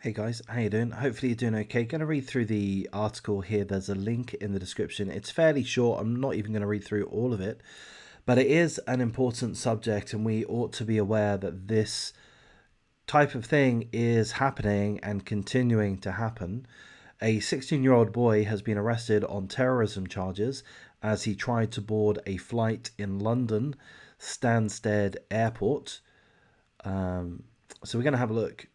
Hey guys, how you doing? Hopefully you're doing okay. Going to read through the article here. There's a link in the description. It's fairly short. I'm not even going to read through all of it, but it is an important subject and we ought to be aware that this type of thing is happening and continuing to happen. A 16-year-old boy has been arrested on terrorism charges as he tried to board a flight in London Stansted Airport. So we're going to have a look.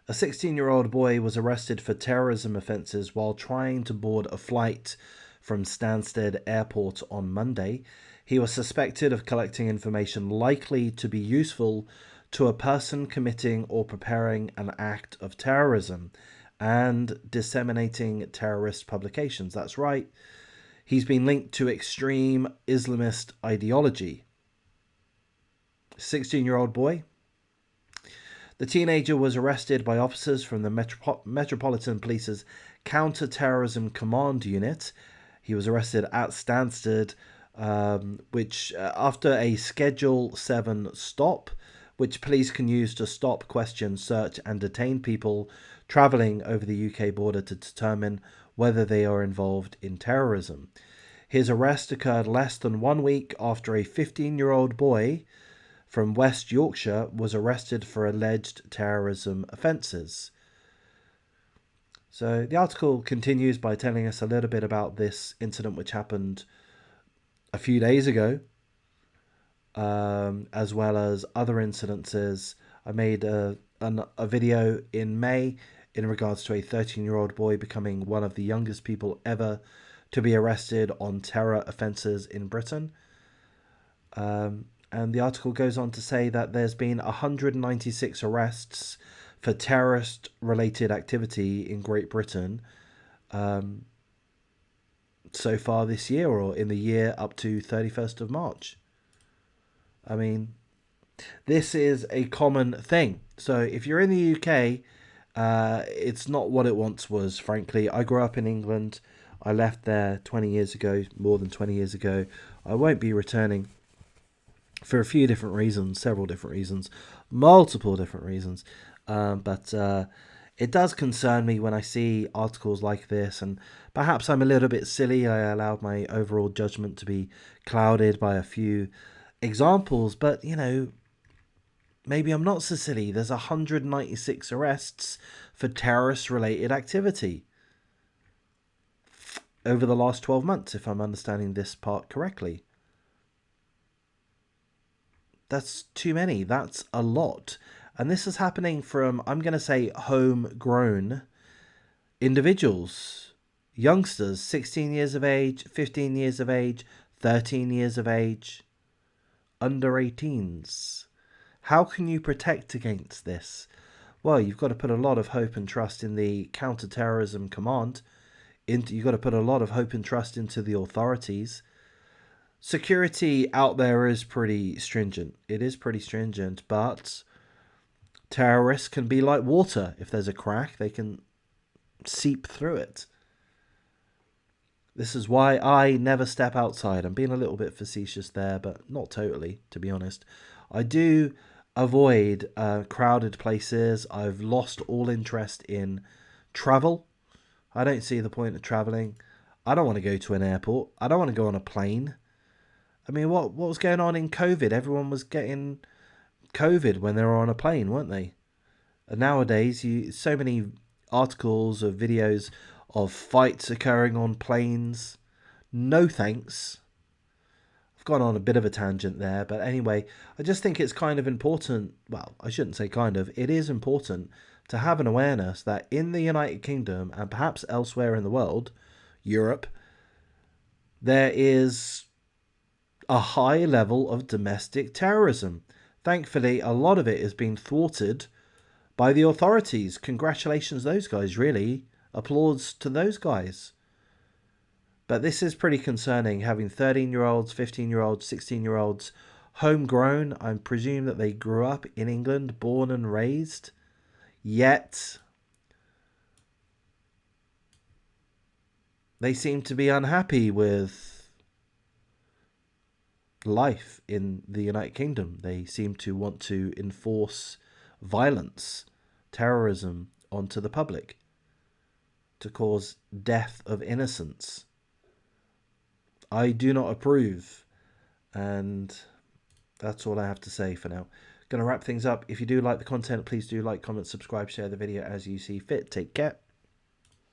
A 16-year-old boy was arrested for terrorism offences while trying to board a flight from Stansted Airport on Monday. He was suspected of collecting information likely to be useful to a person committing or preparing an act of terrorism and disseminating terrorist publications. That's right. He's been linked to extreme Islamist ideology. 16-year-old boy. The teenager was arrested by officers from the Metropolitan Police's Counter-Terrorism Command Unit. He was arrested at Stansted, which after a Schedule 7 stop, which police can use to stop, question, search and detain people travelling over the UK border to determine whether they are involved in terrorism. His arrest occurred less than 1 week after a 15-year-old boy from West Yorkshire was arrested for alleged terrorism offences. So the article continues by telling us a little bit about this incident which happened a few days ago, as well as other incidences. I made a video in May in regards to a 13-year-old boy becoming one of the youngest people ever to be arrested on terror offences in Britain. And the article goes on to say that there's been 196 arrests for terrorist-related activity in Great Britain so far this year, or in the year up to 31st of March. I mean, this is a common thing. So if you're in the UK, it's not what it once was, frankly. I grew up in England. I left there 20 years ago, more than 20 years ago. I won't be returning for a few different reasons, several different reasons, multiple different reasons. But it does concern me when I see articles like this, and perhaps I'm a little bit silly. I allowed my overall judgment to be clouded by a few examples, but maybe I'm not so silly. There's 196 arrests for terrorist related activity over the last 12 months, if I'm understanding this part correctly. That's too many. That's a lot. And this is happening from, I'm going to say, homegrown individuals, youngsters, 16 years of age, 15 years of age, 13 years of age, under 18s. How can you protect against this? Well, you've got to put a lot of hope and trust in the counter-terrorism command. You've got to put a lot of hope and trust into the authorities. Security out there is pretty stringent. It is pretty stringent, but terrorists can be like water. If there's a crack, they can seep through it. This is why I never step outside. I'm being a little bit facetious there, but not totally, to be honest. I do avoid crowded places. I've lost all interest in travel. I don't see the point of traveling. I don't want to go to an airport. I don't want to go on a plane. I mean, what was going on in COVID? Everyone was getting COVID when they were on a plane, weren't they? And nowadays, so many articles or videos of fights occurring on planes. No thanks. I've gone on a bit of a tangent there, but anyway, I just think it's kind of important. Well, I shouldn't say kind of. It is important to have an awareness that in the United Kingdom and perhaps elsewhere in the world, Europe, there is a high level of domestic terrorism. Thankfully, a lot of it is being thwarted by the authorities. Congratulations, those guys, really. Applause to those guys. But this is pretty concerning, having 13-year-olds, 15-year-olds, 16-year-olds homegrown. I presume that they grew up in England, born and raised. Yet, they seem to be unhappy with life in the United Kingdom. They seem to want to enforce violence, terrorism onto the public to cause death of innocence. I do not approve, and that's all I have to say for now. Going to wrap things up. If you do like the content, please do like, comment, subscribe, share the video as you see fit. Take care.